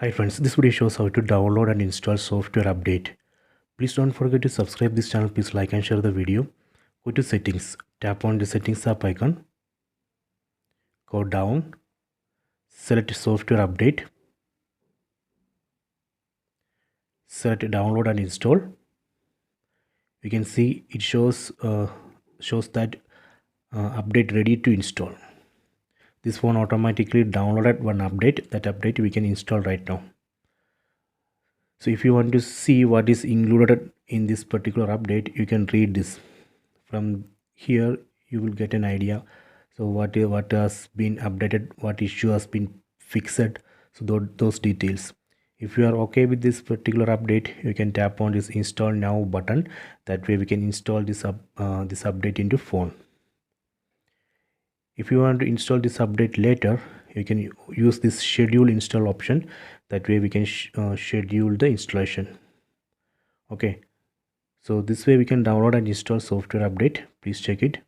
Hi friends, this video shows how to download and install software update. Please don't forget to subscribe this channel. Please like and share the video. Go to settings, tap on the settings app icon, go down, select software update, select download and install. You can see it shows that update ready to install. This phone automatically downloaded one update. That update we can install right now. So if you want to see what is included in this particular update, you can read this. From here you will get an idea. So what has been updated, what issue has been fixed, so those details. If you are okay with this particular update, you can tap on this install now button. That way we can install this update into phone. If you want to install this update later, you can use this schedule install option. That way we can schedule the installation. Okay, so this way we can download and install software update. Please check it.